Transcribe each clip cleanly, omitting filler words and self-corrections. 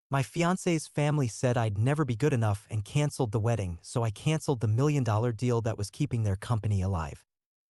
My fiance's family said I'd never be good enough and canceled the wedding, so I canceled the $1 million deal that was keeping their company alive.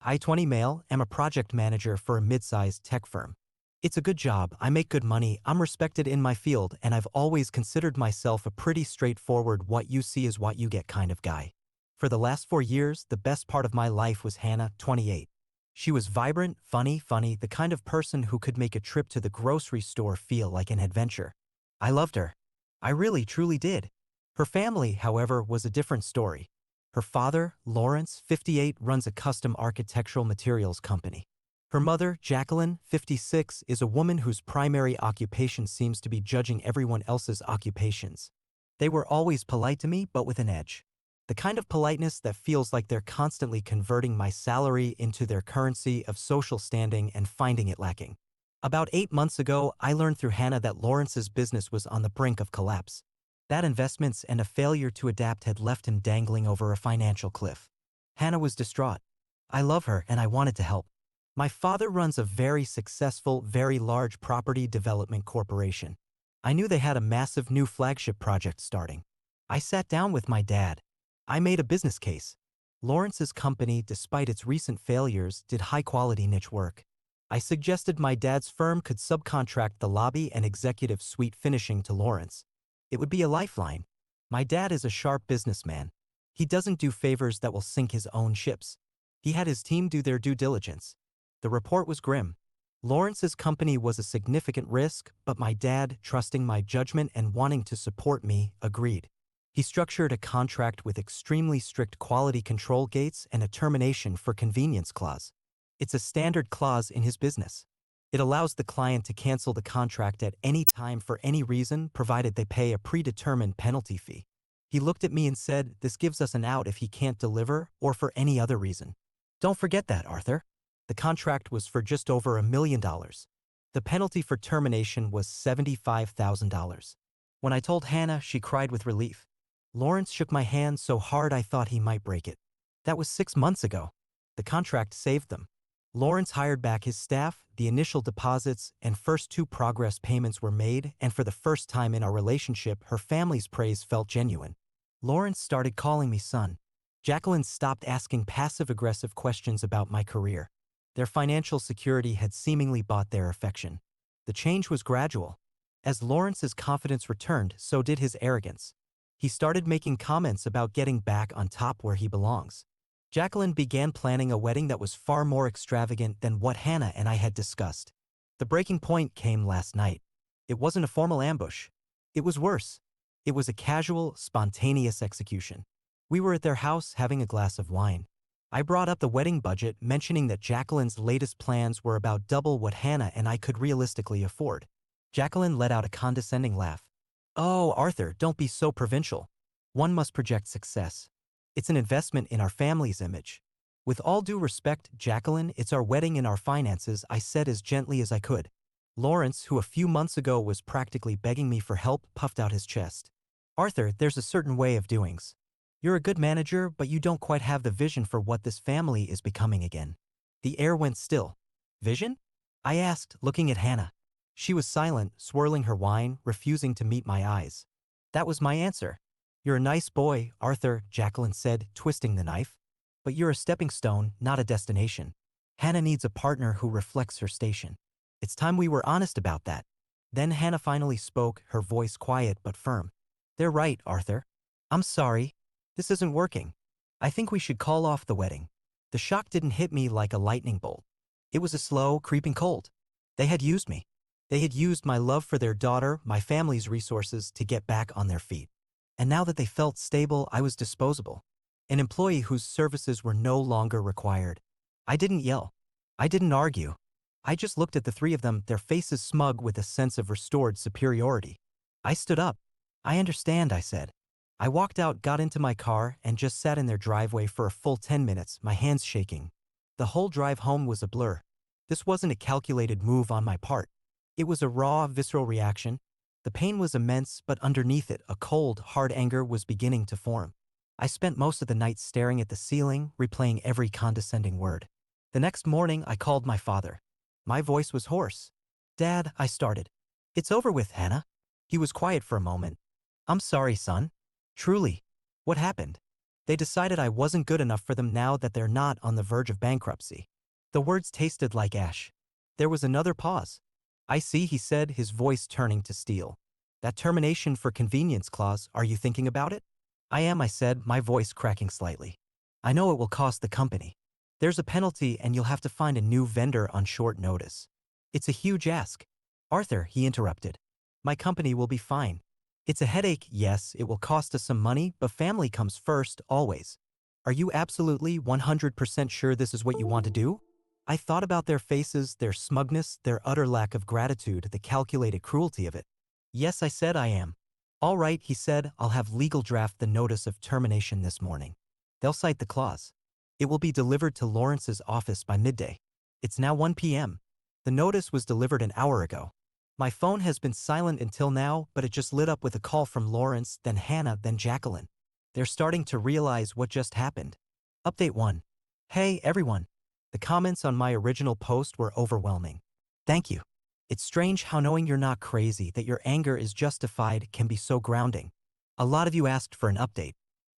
I, 20 male, am a project manager for a mid-sized tech firm. It's a good job, I make good money, I'm respected in my field, and I've always considered myself a pretty straightforward what you see is what you get kind of guy. For the last 4 years, the best part of my life was Hannah, 28. She was vibrant, funny, the kind of person who could make a trip to the grocery store feel like an adventure. I loved her. I really, truly did. Her family, however, was a different story. Her father, Lawrence, 58, runs a custom architectural materials company. Her mother, Jacqueline, 56, is a woman whose primary occupation seems to be judging everyone else's occupations. They were always polite to me, but with an edge. The kind of politeness that feels like they're constantly converting my salary into their currency of social standing and finding it lacking. About 8 months ago, I learned through Hannah that Lawrence's business was on the brink of collapse. Bad investments and a failure to adapt had left him dangling over a financial cliff. Hannah was distraught. I love her and I wanted to help. My father runs a very successful, very large property development corporation. I knew they had a massive new flagship project starting. I sat down with my dad. I made a business case. Lawrence's company, despite its recent failures, did high-quality niche work. I suggested my dad's firm could subcontract the lobby and executive suite finishing to Lawrence. It would be a lifeline. My dad is a sharp businessman. He doesn't do favors that will sink his own ships. He had his team do their due diligence. The report was grim. Lawrence's company was a significant risk, but my dad, trusting my judgment and wanting to support me, agreed. He structured a contract with extremely strict quality control gates and a termination for convenience clause. It's a standard clause in his business. It allows the client to cancel the contract at any time for any reason, provided they pay a predetermined penalty fee. He looked at me and said, "This gives us an out if he can't deliver or for any other reason." Don't forget that, Arthur. The contract was for just over $1 million. The penalty for termination was $75,000. When I told Hannah, she cried with relief. Lawrence shook my hand so hard I thought he might break it. That was 6 months ago. The contract saved them. Lawrence hired back his staff, the initial deposits and first 2 progress payments were made, and for the first time in our relationship, her family's praise felt genuine. Lawrence started calling me son. Jacqueline stopped asking passive-aggressive questions about my career. Their financial security had seemingly bought their affection. The change was gradual. As Lawrence's confidence returned, so did his arrogance. He started making comments about getting back on top where he belongs. Jacqueline began planning a wedding that was far more extravagant than what Hannah and I had discussed. The breaking point came last night. It wasn't a formal ambush. It was worse. It was a casual, spontaneous execution. We were at their house having a glass of wine. I brought up the wedding budget, mentioning that Jacqueline's latest plans were about double what Hannah and I could realistically afford. Jacqueline let out a condescending laugh. "Oh, Arthur, don't be so provincial. One must project success. It's an investment in our family's image." "With all due respect, Jacqueline, it's our wedding and our finances," I said as gently as I could. Lawrence, who a few months ago was practically begging me for help, puffed out his chest. "Arthur, there's a certain way of doings. You're a good manager, but you don't quite have the vision for what this family is becoming again." The air went still. "Vision?" I asked, looking at Hannah. She was silent, swirling her wine, refusing to meet my eyes. That was my answer. "You're a nice boy, Arthur," Jacqueline said, twisting the knife. "But you're a stepping stone, not a destination. Hannah needs a partner who reflects her station. It's time we were honest about that." Then Hannah finally spoke, her voice quiet but firm. "They're right, Arthur. I'm sorry. This isn't working. I think we should call off the wedding." The shock didn't hit me like a lightning bolt. It was a slow, creeping cold. They had used me. They had used my love for their daughter, my family's resources, to get back on their feet. And now that they felt stable, I was disposable. An employee whose services were no longer required. I didn't yell. I didn't argue. I just looked at the 3 of them, their faces smug with a sense of restored superiority. I stood up. "I understand," I said. I walked out, got into my car, and just sat in their driveway for a full 10 minutes, my hands shaking. The whole drive home was a blur. This wasn't a calculated move on my part. It was a raw, visceral reaction. The pain was immense, but underneath it, a cold, hard anger was beginning to form. I spent most of the night staring at the ceiling, replaying every condescending word. The next morning, I called my father. My voice was hoarse. "Dad," I started. "It's over with, Hannah. He was quiet for a moment. I'm sorry, son. Truly. What happened? They decided I wasn't good enough for them now that they're not on the verge of bankruptcy. The words tasted like ash. There was another pause. I see, he said, his voice turning to steel. That termination for convenience clause, are you thinking about it? I am, I said, my voice cracking slightly. I know it will cost the company. There's a penalty and you'll have to find a new vendor on short notice. It's a huge ask. Arthur, he interrupted. My company will be fine. It's a headache, yes, it will cost us some money, but family comes first, always. Are you absolutely 100% sure this is what you want to do? I thought about their faces, their smugness, their utter lack of gratitude, the calculated cruelty of it. Yes, I said I am. All right, he said, I'll have legal draft the notice of termination this morning. They'll cite the clause. It will be delivered to Lawrence's office by midday. It's now 1 p.m. The notice was delivered an hour ago. My phone has been silent until now, but it just lit up with a call from Lawrence, then Hannah, then Jacqueline. They're starting to realize what just happened. Update 1. Hey, everyone. The comments on my original post were overwhelming. Thank you. It's strange how knowing you're not crazy, that your anger is justified, can be so grounding. A lot of you asked for an update.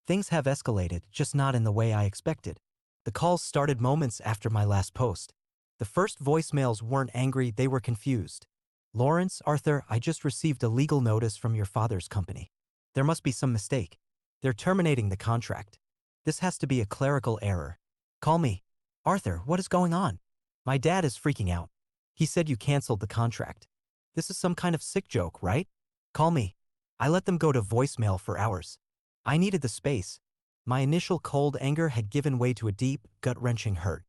Things have escalated, just not in the way I expected. The calls started moments after my last post. The first voicemails weren't angry, they were confused. Lawrence, Arthur, I just received a legal notice from your father's company. There must be some mistake. They're terminating the contract. This has to be a clerical error. Call me. Arthur, what is going on? My dad is freaking out. He said you canceled the contract. This is some kind of sick joke, right? Call me. I let them go to voicemail for hours. I needed the space. My initial cold anger had given way to a deep, gut-wrenching hurt.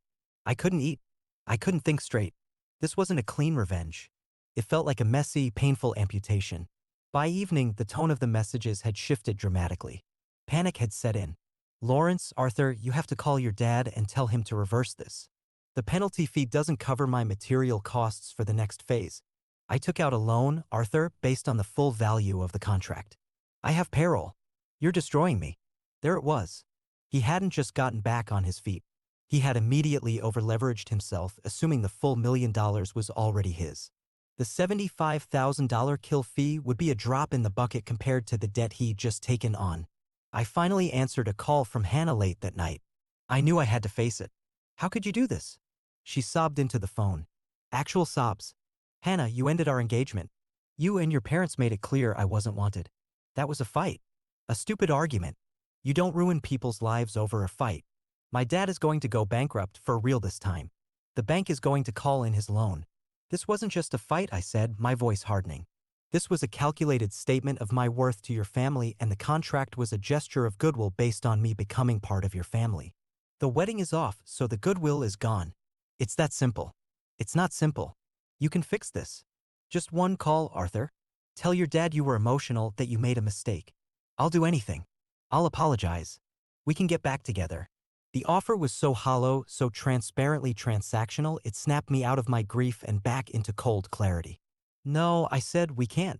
I couldn't eat. I couldn't think straight. This wasn't a clean revenge. It felt like a messy, painful amputation. By evening, the tone of the messages had shifted dramatically. Panic had set in. Lawrence, Arthur, you have to call your dad and tell him to reverse this. The penalty fee doesn't cover my material costs for the next phase. I took out a loan, Arthur, based on the full value of the contract. I have payroll. You're destroying me. There it was. He hadn't just gotten back on his feet. He had immediately overleveraged himself, assuming the full $1 million was already his. The $75,000 kill fee would be a drop in the bucket compared to the debt he'd just taken on. I finally answered a call from Hannah late that night. I knew I had to face it. How could you do this? She sobbed into the phone. Actual sobs. Hannah, you ended our engagement. You and your parents made it clear I wasn't wanted. That was a fight. A stupid argument. You don't ruin people's lives over a fight. My dad is going to go bankrupt for real this time. The bank is going to call in his loan. This wasn't just a fight, I said, my voice hardening. This was a calculated statement of my worth to your family, and the contract was a gesture of goodwill based on me becoming part of your family. The wedding is off, so the goodwill is gone. It's that simple. It's not simple. You can fix this. Just one call, Arthur. Tell your dad you were emotional, that you made a mistake. I'll do anything. I'll apologize. We can get back together. The offer was so hollow, so transparently transactional, it snapped me out of my grief and back into cold clarity. No, I said, we can't.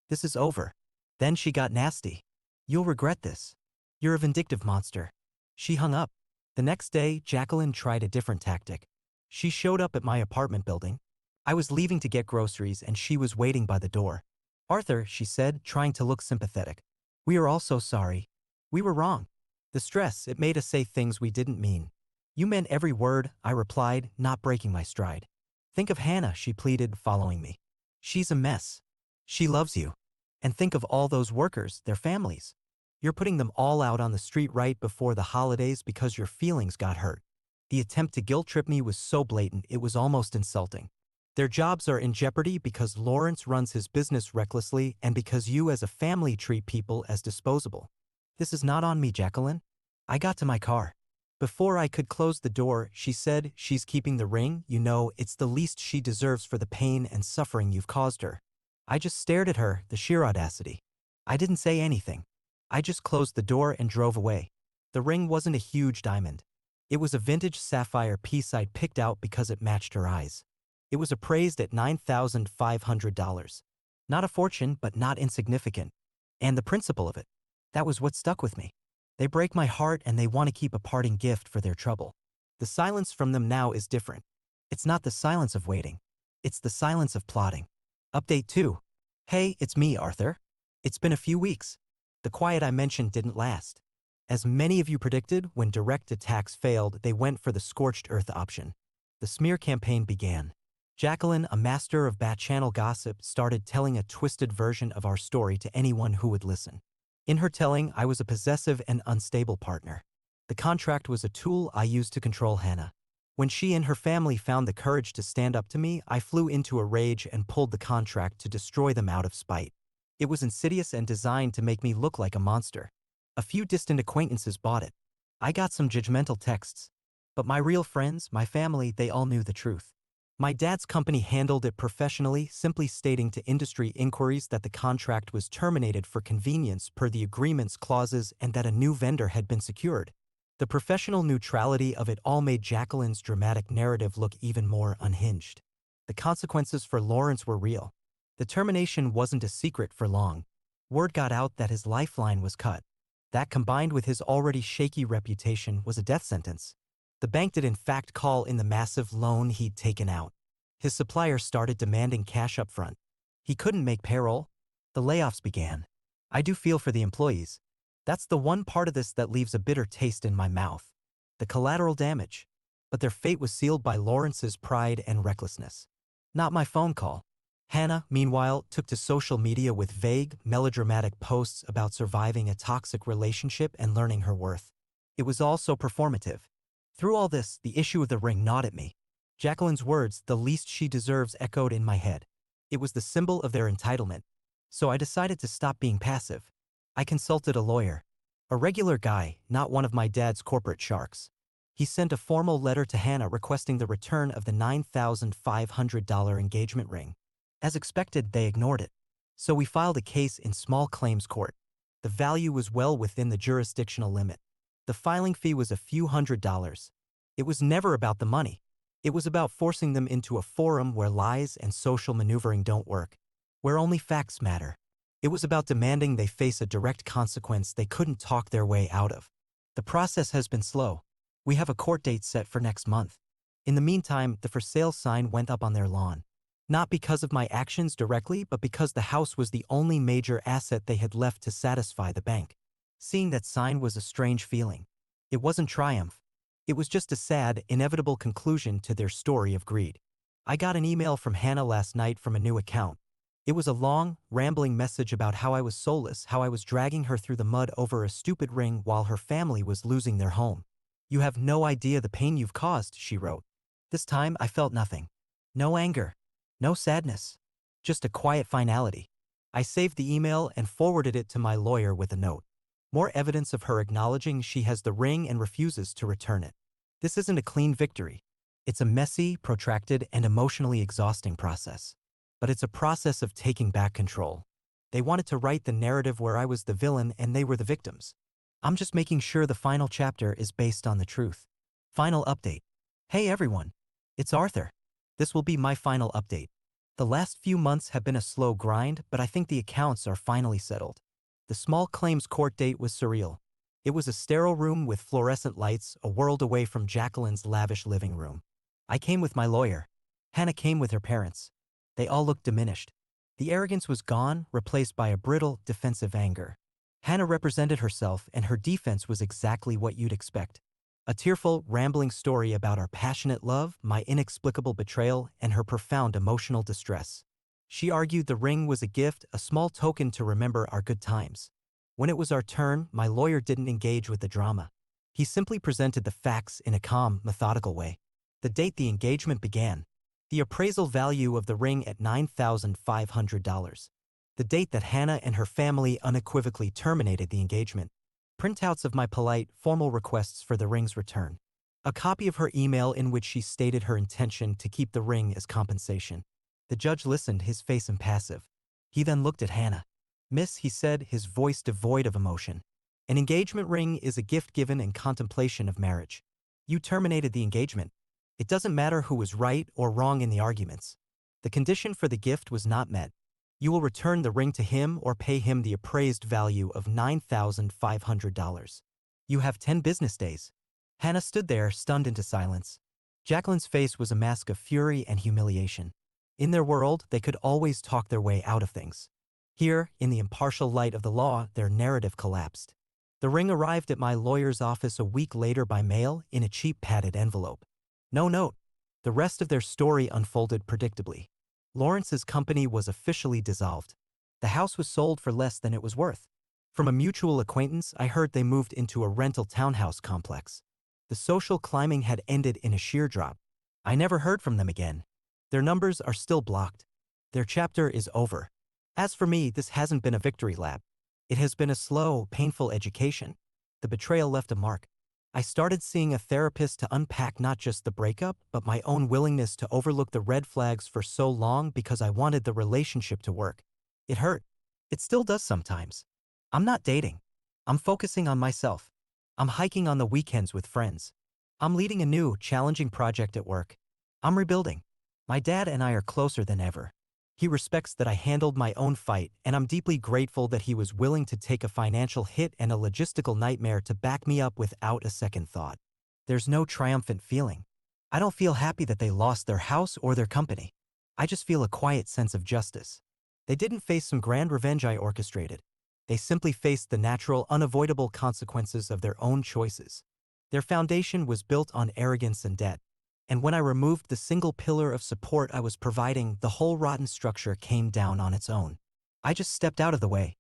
This is over. Then she got nasty. You'll regret this. You're a vindictive monster. She hung up. The next day, Jacqueline tried a different tactic. She showed up at my apartment building. I was leaving to get groceries and she was waiting by the door. Arthur, she said, trying to look sympathetic. We are all so sorry. We were wrong. The stress, it made us say things we didn't mean. You meant every word, I replied, not breaking my stride. Think of Hannah, she pleaded, following me. She's a mess. She loves you. And think of all those workers, their families. You're putting them all out on the street right before the holidays because your feelings got hurt. The attempt to guilt-trip me was so blatant it was almost insulting. Their jobs are in jeopardy because Lawrence runs his business recklessly and because you as a family treat people as disposable. This is not on me, Jacqueline. I got to my car. Before I could close the door, she said, she's keeping the ring, you know, it's the least she deserves for the pain and suffering you've caused her. I just stared at her, the sheer audacity. I didn't say anything. I just closed the door and drove away. The ring wasn't a huge diamond. It was a vintage sapphire piece I'd picked out because it matched her eyes. It was appraised at $9,500. Not a fortune, but not insignificant. And the principle of it. That was what stuck with me. They break my heart and they want to keep a parting gift for their trouble. The silence from them now is different. It's not the silence of waiting. It's the silence of plotting. Update 2. Hey, it's me, Arthur. It's been a few weeks. The quiet I mentioned didn't last. As many of you predicted, when direct attacks failed, they went for the scorched earth option. The smear campaign began. Jacqueline, a master of back-channel gossip, started telling a twisted version of our story to anyone who would listen. In her telling, I was a possessive and unstable partner. The contract was a tool I used to control Hannah. When she and her family found the courage to stand up to me, I flew into a rage and pulled the contract to destroy them out of spite. It was insidious and designed to make me look like a monster. A few distant acquaintances bought it. I got some judgmental texts. But my real friends, my family, they all knew the truth. My dad's company handled it professionally, simply stating to industry inquiries that the contract was terminated for convenience per the agreement's clauses and that a new vendor had been secured. The professional neutrality of it all made Jacqueline's dramatic narrative look even more unhinged. The consequences for Lawrence were real. The termination wasn't a secret for long. Word got out that his lifeline was cut. That, combined with his already shaky reputation, was a death sentence. The bank did in fact call in the massive loan he'd taken out. His supplier started demanding cash up front. He couldn't make payroll. The layoffs began. I do feel for the employees. That's the one part of this that leaves a bitter taste in my mouth. The collateral damage. But their fate was sealed by Lawrence's pride and recklessness. Not my phone call. Hannah, meanwhile, took to social media with vague, melodramatic posts about surviving a toxic relationship and learning her worth. It was all so performative. Through all this, the issue of the ring gnawed at me. Jacqueline's words, "the least she deserves," echoed in my head. It was the symbol of their entitlement. So I decided to stop being passive. I consulted a lawyer. A regular guy, not one of my dad's corporate sharks. He sent a formal letter to Hannah requesting the return of the $9,500 engagement ring. As expected, they ignored it. So we filed a case in small claims court. The value was well within the jurisdictional limit. The filing fee was a few $100s. It was never about the money. It was about forcing them into a forum where lies and social maneuvering don't work, where only facts matter. It was about demanding they face a direct consequence they couldn't talk their way out of. The process has been slow. We have a court date set for next month. In the meantime, the for sale sign went up on their lawn. Not because of my actions directly, but because the house was the only major asset they had left to satisfy the bank. Seeing that sign was a strange feeling. It wasn't triumph. It was just a sad, inevitable conclusion to their story of greed. I got an email from Hannah last night from a new account. It was a long, rambling message about how I was soulless, how I was dragging her through the mud over a stupid ring while her family was losing their home. "You have no idea the pain you've caused," she wrote. This time I felt nothing. No anger. No sadness. Just a quiet finality. I saved the email and forwarded it to my lawyer with a note. More evidence of her acknowledging she has the ring and refuses to return it. This isn't a clean victory. It's a messy, protracted, and emotionally exhausting process. But it's a process of taking back control. They wanted to write the narrative where I was the villain and they were the victims. I'm just making sure the final chapter is based on the truth. Final update. Hey everyone. It's Arthur. This will be my final update. The last few months have been a slow grind, but I think the accounts are finally settled. The small claims court date was surreal. It was a sterile room with fluorescent lights, a world away from Jacqueline's lavish living room. I came with my lawyer. Hannah came with her parents. They all looked diminished. The arrogance was gone, replaced by a brittle, defensive anger. Hannah represented herself, and her defense was exactly what you'd expect. A tearful, rambling story about our passionate love, my inexplicable betrayal, and her profound emotional distress. She argued the ring was a gift, a small token to remember our good times. When it was our turn, my lawyer didn't engage with the drama. He simply presented the facts in a calm, methodical way. The date the engagement began. The appraisal value of the ring at $9,500. The date that Hannah and her family unequivocally terminated the engagement. Printouts of my polite, formal requests for the ring's return. A copy of her email in which she stated her intention to keep the ring as compensation. The judge listened, his face impassive. He then looked at Hannah. "Miss," he said, his voice devoid of emotion. "An engagement ring is a gift given in contemplation of marriage. You terminated the engagement. It doesn't matter who was right or wrong in the arguments. The condition for the gift was not met. You will return the ring to him or pay him the appraised value of $9,500. You have 10 business days." Hannah stood there, stunned into silence. Jacqueline's face was a mask of fury and humiliation. In their world, they could always talk their way out of things. Here, in the impartial light of the law, their narrative collapsed. The ring arrived at my lawyer's office a week later by mail in a cheap padded envelope. No note. The rest of their story unfolded predictably. Lawrence's company was officially dissolved. The house was sold for less than it was worth. From a mutual acquaintance, I heard they moved into a rental townhouse complex. The social climbing had ended in a sheer drop. I never heard from them again. Their numbers are still blocked. Their chapter is over. As for me, this hasn't been a victory lap. It has been a slow, painful education. The betrayal left a mark. I started seeing a therapist to unpack not just the breakup, but my own willingness to overlook the red flags for so long because I wanted the relationship to work. It hurt. It still does sometimes. I'm not dating. I'm focusing on myself. I'm hiking on the weekends with friends. I'm leading a new, challenging project at work. I'm rebuilding. My dad and I are closer than ever. He respects that I handled my own fight, and I'm deeply grateful that he was willing to take a financial hit and a logistical nightmare to back me up without a second thought. There's no triumphant feeling. I don't feel happy that they lost their house or their company. I just feel a quiet sense of justice. They didn't face some grand revenge I orchestrated. They simply faced the natural, unavoidable consequences of their own choices. Their foundation was built on arrogance and debt. And when I removed the single pillar of support I was providing, the whole rotten structure came down on its own. I just stepped out of the way.